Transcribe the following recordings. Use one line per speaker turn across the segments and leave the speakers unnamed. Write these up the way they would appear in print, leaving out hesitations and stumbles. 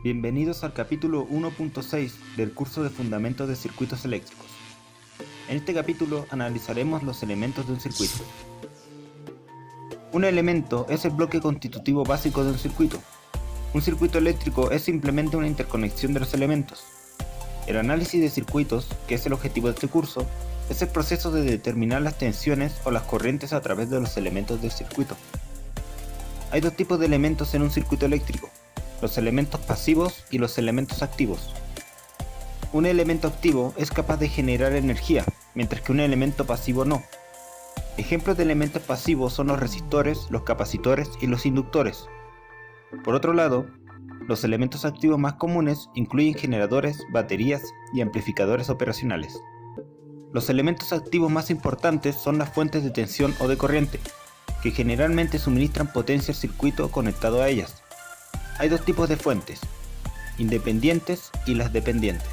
Bienvenidos al capítulo 1.6 del curso de Fundamentos de Circuitos Eléctricos. En este capítulo analizaremos los elementos de un circuito. Un elemento es el bloque constitutivo básico de un circuito. Un circuito eléctrico es simplemente una interconexión de los elementos. El análisis de circuitos, que es el objetivo de este curso, es el proceso de determinar las tensiones o las corrientes a través de los elementos del circuito. Hay dos tipos de elementos en un circuito eléctrico: los elementos pasivos y los elementos activos. Un elemento activo es capaz de generar energía, mientras que un elemento pasivo no. Ejemplos de elementos pasivos son los resistores, los capacitores y los inductores. Por otro lado, los elementos activos más comunes incluyen generadores, baterías y amplificadores operacionales. Los elementos activos más importantes son las fuentes de tensión o de corriente, que generalmente suministran potencia al circuito conectado a ellas. Hay dos tipos de fuentes: independientes y las dependientes.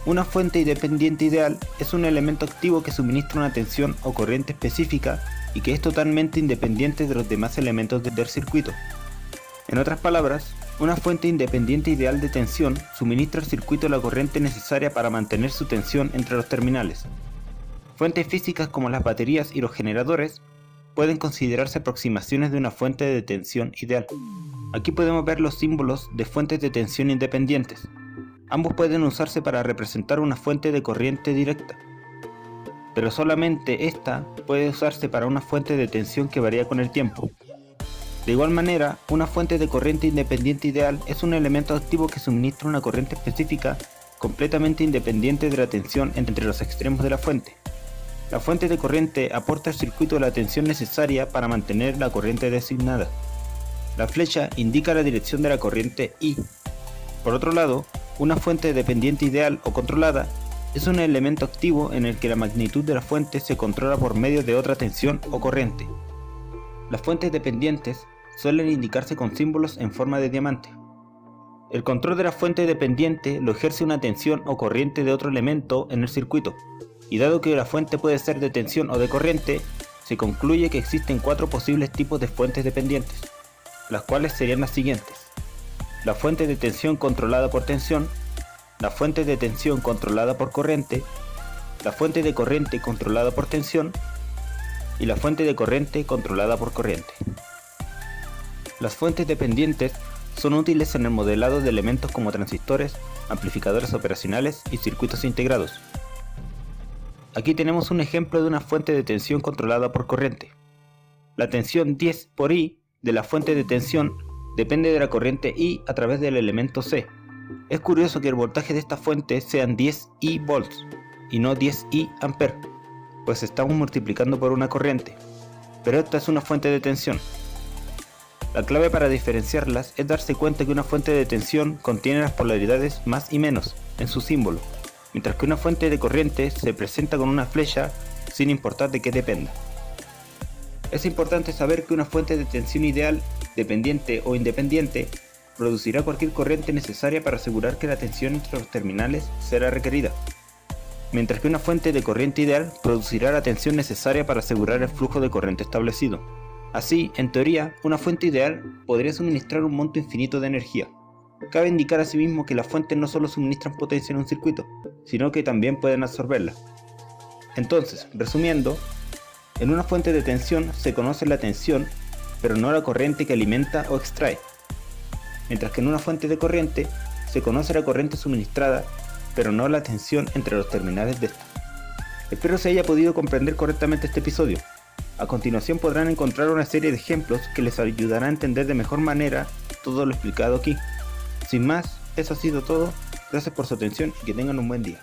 Una fuente independiente ideal es un elemento activo que suministra una tensión o corriente específica y que es totalmente independiente de los demás elementos del circuito. En otras palabras, una fuente independiente ideal de tensión suministra al circuito la corriente necesaria para mantener su tensión entre los terminales. Fuentes físicas como las baterías y los generadores pueden considerarse aproximaciones de una fuente de tensión ideal. Aquí podemos ver los símbolos de fuentes de tensión independientes. Ambos pueden usarse para representar una fuente de corriente directa, pero solamente esta puede usarse para una fuente de tensión que varía con el tiempo. De igual manera, una fuente de corriente independiente ideal es un elemento activo que suministra una corriente específica completamente independiente de la tensión entre los extremos de la fuente. La fuente de corriente aporta al circuito la tensión necesaria para mantener la corriente designada. La flecha indica la dirección de la corriente I. Por otro lado, una fuente dependiente ideal o controlada es un elemento activo en el que la magnitud de la fuente se controla por medio de otra tensión o corriente. Las fuentes dependientes suelen indicarse con símbolos en forma de diamante. El control de la fuente dependiente lo ejerce una tensión o corriente de otro elemento en el circuito, y dado que la fuente puede ser de tensión o de corriente, se concluye que existen cuatro posibles tipos de fuentes dependientes, las cuales serían las siguientes: la fuente de tensión controlada por tensión, la fuente de tensión controlada por corriente, la fuente de corriente controlada por tensión y la fuente de corriente controlada por corriente. Las fuentes dependientes son útiles en el modelado de elementos como transistores, amplificadores operacionales y circuitos integrados. Aquí tenemos un ejemplo de una fuente de tensión controlada por corriente. La tensión 10 por I de la fuente de tensión depende de la corriente I a través del elemento C. Es curioso que el voltaje de esta fuente sean 10 I volts y no 10 I amperes, pues estamos multiplicando por una corriente, pero esta es una fuente de tensión. La clave para diferenciarlas es darse cuenta que una fuente de tensión contiene las polaridades más y menos en su símbolo, mientras que una fuente de corriente se presenta con una flecha sin importar de qué dependa. Es importante saber que una fuente de tensión ideal, dependiente o independiente, producirá cualquier corriente necesaria para asegurar que la tensión entre los terminales será requerida, mientras que una fuente de corriente ideal producirá la tensión necesaria para asegurar el flujo de corriente establecido. Así, en teoría, una fuente ideal podría suministrar un monto infinito de energía. Cabe indicar asimismo que las fuentes no solo suministran potencia en un circuito, sino que también pueden absorberla. Entonces, resumiendo, en una fuente de tensión se conoce la tensión, pero no la corriente que alimenta o extrae, mientras que en una fuente de corriente se conoce la corriente suministrada, pero no la tensión entre los terminales de esta. Espero se haya podido comprender correctamente este episodio. A continuación podrán encontrar una serie de ejemplos que les ayudará a entender de mejor manera todo lo explicado aquí. Sin más, eso ha sido todo. Gracias por su atención y que tengan un buen día.